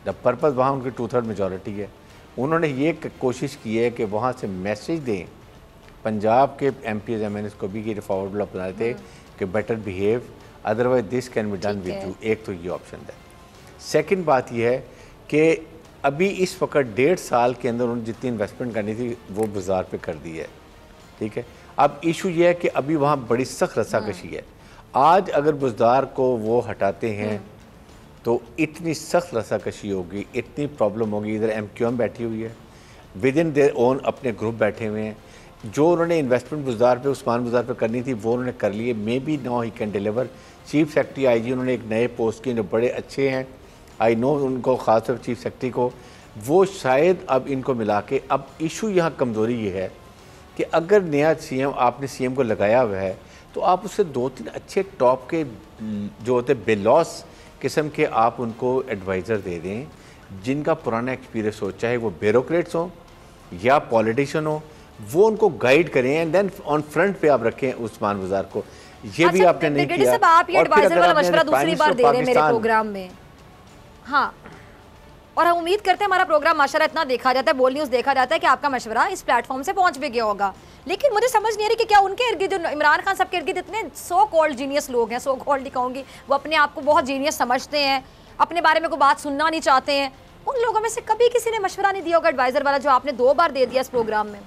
द पर्पज़ वहाँ उनकी 2/3 मेजॉरिटी है। उन्होंने ये कोशिश की है कि वहाँ से मैसेज दें पंजाब के MPs MNAs को भी कि फॉरवर्ड ब्लॉक बना थे कि better behave, otherwise this can be done with you. एक तो ये ऑप्शन है। सेकेंड बात यह है कि अभी इस वक्त 1.5 साल के अंदर उन्होंने जितनी इन्वेस्टमेंट करनी थी वो बाजार पे कर दी है, ठीक है। अब इशू ये है कि अभी वहाँ बड़ी सख्त रस्साकशी है। आज अगर बुज़दार को वो हटाते हैं तो इतनी सख्त रस्साकशी होगी, इतनी प्रॉब्लम होगी। इधर MQM बैठी हुई है, विद इन देयर ओन अपने ग्रुप बैठे हुए हैं। जो उन्होंने इन्वेस्टमेंट बुज़दार पे, उस्मान बुज़दार पे करनी थी वो उन्होंने कर लिए। May be now he can deliver. Chief secretary IG उन्होंने एक नए पोस्ट किए जो बड़े अच्छे हैं, आई नो उनको, ख़ासतौर चीफ सेक्रेटरी को। वो शायद अब इनको मिला के, अब इशू यहाँ कमज़ोरी ये है कि अगर नया सीएम आपने सीएम को लगाया हुआ है तो आप उससे 2-3 अच्छे टॉप के जो होते बेलॉस किस्म के आप उनको एडवाइज़र दे दें जिनका पुराना एक्सपीरियंस हो, चाहे वो ब्यूरोक्रेट्स हो या पॉलिटिशियन हो, वो उनको गाइड करें एंड देन ऑन फ्रंट पे आप रखें उस्मान बाजार को। ये भी आपने नहीं किया। आप ये एडवाइजर वाला मशवरा दूसरी बार दे रहे हैं मेरे प्रोग्राम में। हाँ, और हम उम्मीद करते हैं हमारा प्रोग्राम माशाल्लाह इतना देखा जाता है, बोल न्यूज़ देखा जाता है कि आपका मशवरा इस प्लेटफॉर्म से पहुंच भी गया होगा। लेकिन मुझे समझ नहीं आ रही कि क्या उनके इर्द गिर्द, जो इमरान खान साहब के इर्द गिर्द इतने सो कॉल्ड जीनियस लोग हैं, सो कॉल्ड कहूँगी, वो अपने आप को बहुत जीनियस समझते हैं, अपने बारे में कोई बात सुनना नहीं चाहते हैं, उन लोगों में से कभी किसी ने मशवरा नहीं दिया होगा एडवाइजर वाला जो आपने 2 बार दे दिया इस प्रोग्राम में?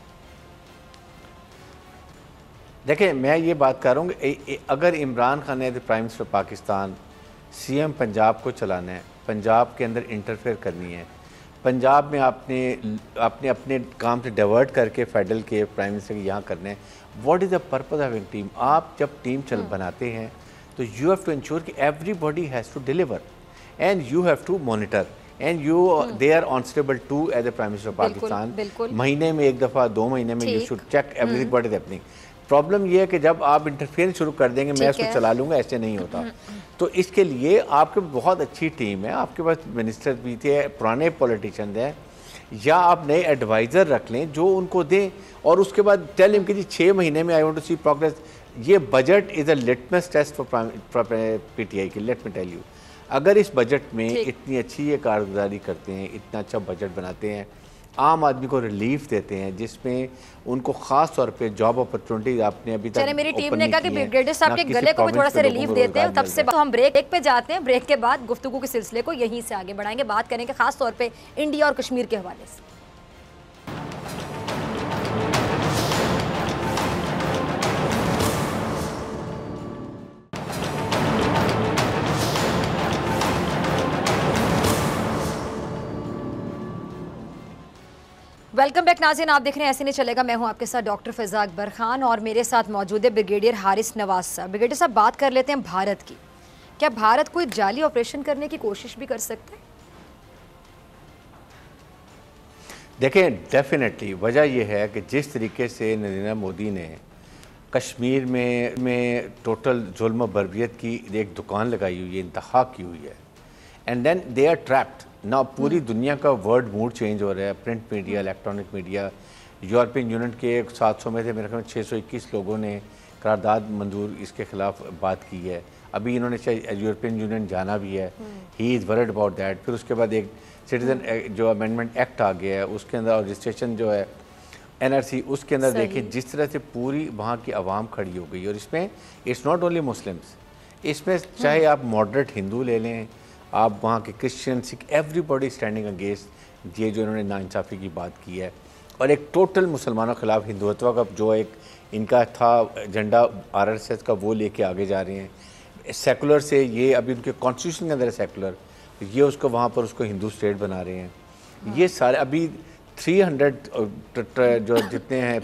देखिए, मैं ये बात कर रहा हूँ, अगर इमरान खान ने prime minister Pakistan CM Punjab को चलाना है, पंजाब के अंदर इंटरफेयर करनी है, पंजाब में आपने अपने काम से डाइवर्ट करके फेडरल के प्राइम मिनिस्टर के यहाँ करना है, what is the purpose of a team? आप जब टीम बनाते हैं तो यू हैव टू इंश्योर कि everybody has to deliver and you have to monitor and you they are answerable to as a prime minister Pakistan. महीने में 1 दफ़ा 2 महीने में you should check everything what is happening. Problem ये है कि जब आप इंटरफेयर शुरू कर देंगे, मैं इसको चला लूँगा, ऐसे नहीं होता। तो इसके लिए आपके बहुत अच्छी टीम है, आपके पास मिनिस्टर भी थे, पुराने पॉलिटिशियन हैं, या आप नए एडवाइज़र रख लें जो उनको दें और उसके बाद टेल हिम कि जी 6 महीने में I want to see progress. ये budget is a litmus test for PTI की। लेट मी टेल यू, अगर इस बजट में इतनी अच्छी ये कारगुजारी करते हैं, इतना अच्छा बजट बनाते हैं, आम आदमी को रिलीफ देते हैं, जिसमें उनको खास तौर पे जॉब अपॉर्चुनिटी आपने अभी तक मेरी टीम ने कहा कि ब्रिगेडियर साहब के गले को भी थोड़ा सा रिलीफ देते हैं, तब से तो हम ब्रेक पे जाते हैं। ब्रेक के बाद गुफ्तगू के सिलसिले को यहीं से आगे बढ़ाएंगे, बात करेंगे खास तौर पे इंडिया और कश्मीर के हवाले से। वेलकम बैक नाज़रीन, आप देख रहे हैं ऐसे नहीं चलेगा। मैं हूं आपके साथ डॉक्टर फिजा अकबर खान और मेरे साथ मौजूद है ब्रिगेडियर हारिस नवाज साहब। ब्रिगेडियर साहब, बात कर लेते हैं भारत की। क्या भारत कोई जाली ऑपरेशन करने की कोशिश भी कर सकता है? देखें, डेफिनेटली वजह यह है कि जिस तरीके से नरेंद्र मोदी ने कश्मीर में टोटल जुल्म और बर्बरियत की एक दुकान लगाई हुई है, इंतहा की हुई है, and then they are trapped ना। पूरी दुनिया का वर्ल्ड मूड चेंज हो रहा है, print media, electronic media. European union के 700 में थे मेरे ख्याल में 621 लोगों ने करारदाद मंजूर इसके खिलाफ बात की है। अभी इन्होंने यूरोपियन यूनियन जाना भी है, he is worried about that. फिर उसके बाद एक सिटीजन जो अमेंडमेंट एक्ट आ गया है, उसके अंदर रजिस्ट्रेशन जो है एनआरसी, उसके अंदर देखिए जिस तरह से पूरी वहाँ की आवाम खड़ी हो गई। और इसमें इट्स नॉट ओनली मुस्लिम्स, इसमें चाहे आप मॉडरेट हिंदू ले लें, आप वहाँ के Christian, Sikh, everybody standing against ये जो इन्होंने नाइंसाफ़ी की बात की है। और एक टोटल मुसलमानों के खिलाफ हिंदुत्व का जो एक इनका था एजेंडा आरएसएस का, वो लेके आगे जा रहे हैं। सेकुलर से ये अभी उनके कॉन्स्टिट्यूशन के अंदर है सेकुलर, ये उसको वहाँ पर उसको हिंदू स्टेट बना रहे हैं। ये सारे अभी 300 जो जितने हैं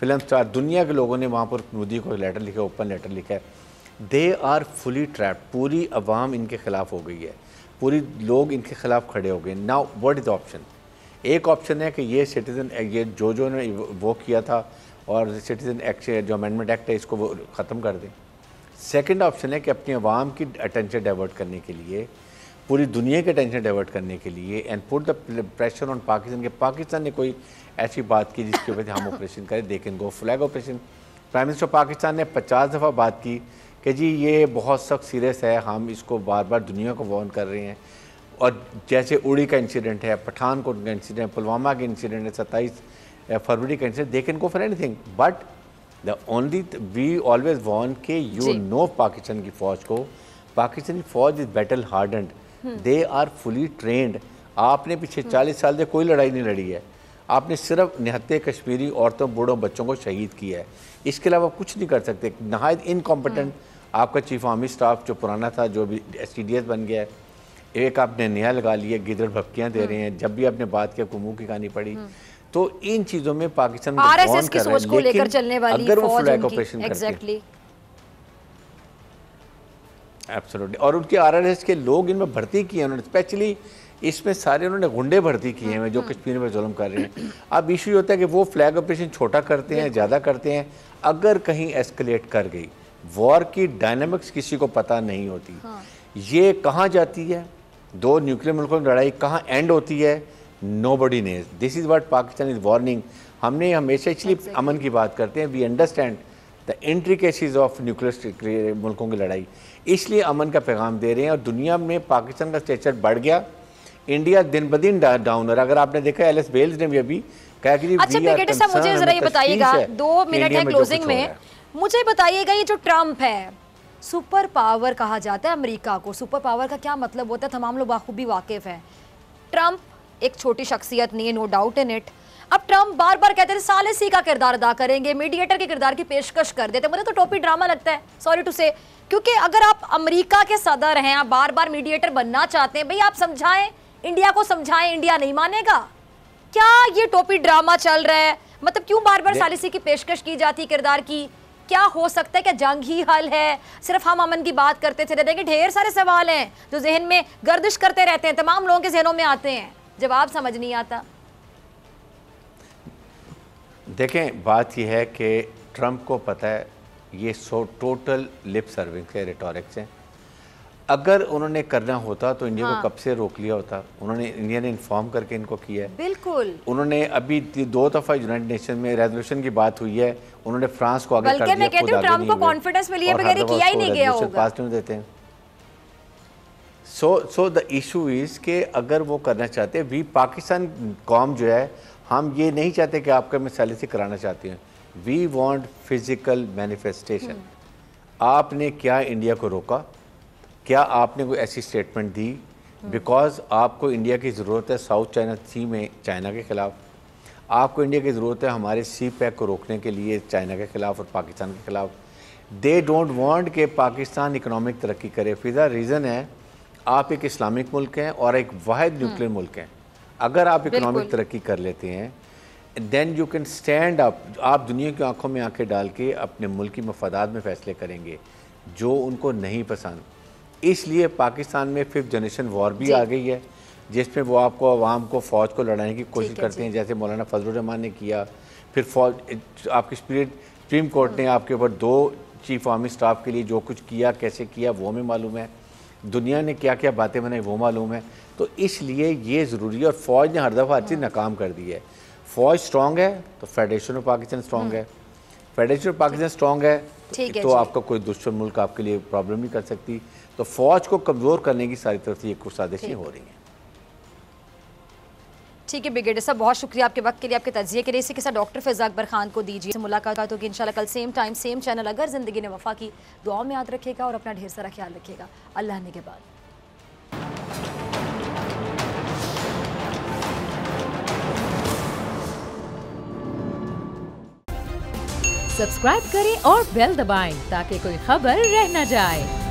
फिल्म स्टार दुनिया के लोगों ने वहाँ पर मोदी को लेटर लिखा, ओपन लेटर लिखा है। दे आर फुली ट्रैप्ड, पूरी आवाम इनके खिलाफ हो गई है, पूरी लोग इनके खिलाफ खड़े हो गए। Now what is the option? एक ऑप्शन है कि ये सिटीज़न ये जो ने वो किया था और सिटीज़न एक्ट जो अमेंडमेंट एक्ट है इसको वो ख़त्म कर दें। सेकंड ऑप्शन है कि अपनी आवाम की अटेंशन डाइवर्ट करने के लिए, पूरी दुनिया की अटेंशन डाइवर्ट करने के लिए and put the pressure on Pakistan के पाकिस्तान ने कोई ऐसी बात की जिसकी वजह से हम ऑपरेशन करें, दे can go flag operation. Prime minister Pakistan ने 50 दफ़ा बात की कि जी ये बहुत सख्त सीरियस है, हम इसको बार बार दुनिया को वार्न कर रहे हैं। और जैसे उड़ी का इंसिडेंट है, पठानकोट का इंसिडेंट, पुलवामा का इंसिडेंट है, 27 फरवरी का incident, they can go for anything. But the only we always warn के यू नो पाकिस्तान की फ़ौज को, पाकिस्तानी फ़ौज is battle hardened, they are fully trained. आपने पिछले 40 साल से कोई लड़ाई नहीं लड़ी है, आपने सिर्फ निहत्ते कश्मीरी औरतों, बूढ़ों, बच्चों को शहीद किया है, इसके अलावा कुछ नहीं कर सकते। नहायत इनकॉम्पिटेंट आपका चीफ आर्मी स्टाफ जो पुराना था, जो भी STDS बन गया है, एक आपने नया लगा लिया, गिदड़ भपकियाँ दे रहे हैं। जब भी आपने बात किया को मुँह की कहानी पड़ी। तो इन चीज़ों में पाकिस्तान आरएसएस की सोच को लेकर चलने वाली अगर वो फौज फ्लैग उनकी, ऑपरेशन एग्जैक्टली एब्सोल्युटली, और उनके आरएसएस के लोग इनमें भर्ती किए उन्होंने, स्पेशली इसमें सारे उन्होंने गुंडे भर्ती किए हैं जो कश्मीर में जुल्म कर रहे हैं। अब इशू होता है कि वो फ्लैग ऑपरेशन छोटा करते हैं, ज़्यादा करते हैं, अगर कहीं एस्केलेट कर गई वॉर की डायनामिक्स किसी को पता नहीं होती। ये कहाँ जाती है, दो न्यूक्लियर मुल्कों की लड़ाई कहाँ एंड होती है, nobody knows. This is what Pakistan is warning. हमने हमेशा इसलिए अमन की बात करते हैं, we understand the intricacies of nuclear मुल्कों की लड़ाई, इसलिए अमन का पैगाम दे रहे हैं। और दुनिया में पाकिस्तान का स्टेचर बढ़ गया, इंडिया दिन ब दिन डाउन। और अगर आपने देखा एलिस बेल्स ने भी अभी कहा कि अच्छा ब्रिगेडियर साहब मुझे जरा ये बताइएगा, 2 मिनट है क्लोजिंग में, मुझे बताइएगा ये जो ट्रम्प है, सुपर पावर कहा जाता है अमेरिका को, सुपर पावर का क्या मतलब होता है तमाम लोग बाखूबी वाकिफ हैं। ट्रम्प एक छोटी शख्सियत नहीं है, नो डाउट इन इट। अब ट्रम्प बार बार कहते थे सालिसी का किरदार अदा करेंगे, मीडिएटर के किरदार की पेशकश कर देते। मुझे तो टोपी ड्रामा लगता है, सॉरी टू से, क्योंकि अगर आप अमेरिका के सदर हैं, आप बार बार मीडिएटर बनना चाहते हैं, भाई आप समझाएं, इंडिया को समझाएं, इंडिया नहीं मानेगा क्या? ये टोपी ड्रामा चल रहा है, मतलब क्यों बार बार सालिसी की पेशकश की जाती है किरदार की? क्या हो सकता है? क्या जंग ही हल है? सिर्फ हम अमन की बात करते चले जाएंगे? ढेर सारे सवाल हैं जो जहन में गर्दिश करते रहते हैं, तमाम लोगों के जहनों में आते हैं, जवाब समझ नहीं आता। देखें, बात यह है कि ट्रंप को पता है ये टोटल लिप सर्विंग के रिटोरिक्स हैं। अगर उन्होंने करना होता तो इंडिया को कब से रोक लिया होता। उन्होंने, इंडिया ने इन्फॉर्म करके इनको किया है। बिल्कुल, उन्होंने अभी 2 दफ़ा यूनाइटेड नेशन में रेजोल्यूशन की बात हुई है, उन्होंने फ्रांस को आगे कर दिया। मैं कहती हूं ट्रंप को कॉन्फिडेंस में लिए बगैर किया ही नहीं गया होगा, पास नहीं देते हैं। सो द इशू इज कि अगर वो करना चाहते हैं, वी पाकिस्तान कौम जो है, हम ये नहीं चाहते कि आपका मिसाली से कराना चाहते हैं, वी वांट फिजिकल मैनिफेस्टेशन। आपने क्या इंडिया को रोका? क्या आपने कोई ऐसी स्टेटमेंट दी? बिकॉज आपको इंडिया की ज़रूरत है साउथ चाइना सी में चाइना के ख़िलाफ़, आपको इंडिया की ज़रूरत है हमारे सी पैक को रोकने के लिए चाइना के ख़िलाफ़ और पाकिस्तान के ख़िलाफ़। दे डोंट वांट कि पाकिस्तान इकनॉमिक तरक्की करे। फिजा रीज़न है, आप एक इस्लामिक मुल्क हैं और एक वाहिद न्यूक्लियर मुल्क हैं। अगर आप इकनॉमिक तरक्की कर लेते हैं, then you can stand up. आप दुनिया की आंखों में आंखें डाल के अपने मुल्क की मफादात में फ़ैसले करेंगे जो उनको नहीं पसंद। इसलिए पाकिस्तान में 5th जनरेशन वॉर भी आ गई है, जिसमें वो आपको अवाम को, फ़ौज को लड़ाने की कोशिश करते हैं, जैसे मौलाना फजलुर रहमान ने किया। फिर फौज, आपकी सुप्रीम कोर्ट ने आपके ऊपर 2 चीफ आर्मी स्टाफ के लिए जो कुछ किया, कैसे किया, वो हमें मालूम है। दुनिया ने क्या क्या बातें बनाई वो मालूम है। तो इसलिए ये ज़रूरी है, और फ़ौज ने हर दफ़ा हर चीज़ नाकाम कर दी है। फ़ौज स्ट्रॉन्ग है तो फेडरेशन ऑफ पाकिस्तान स्ट्रॉन्ग है, फेडरेशन ऑफ पाकिस्तान स्ट्रॉन्ग है तो आपका कोई दुश्मन मुल्क आपके लिए प्रॉब्लम नहीं कर सकती। तो फ़ौज को कमज़ोर करने की सारी तरफ से ये कुछ साजिशें हो रही हैं। ठीक है ब्रिगेडियर साहब, बहुत शुक्रिया आपके वक्त के लिए, आपके तजिए के लिए। इसी के साथ डॉक्टर फिज़ा अकबर खान को दीजिए मुलाकात होगी इंशाल्लाह कल सेम टाइम सेम चैनल। अगर ज़िंदगी ने वफ़ा की, दुआ में याद रखिएगा और अपना ढेर सारा ख्याल रखिएगा। अल्लाह ने के बाद सब्सक्राइब करें और बेल दबाएं ताकि कोई खबर रह न जाए।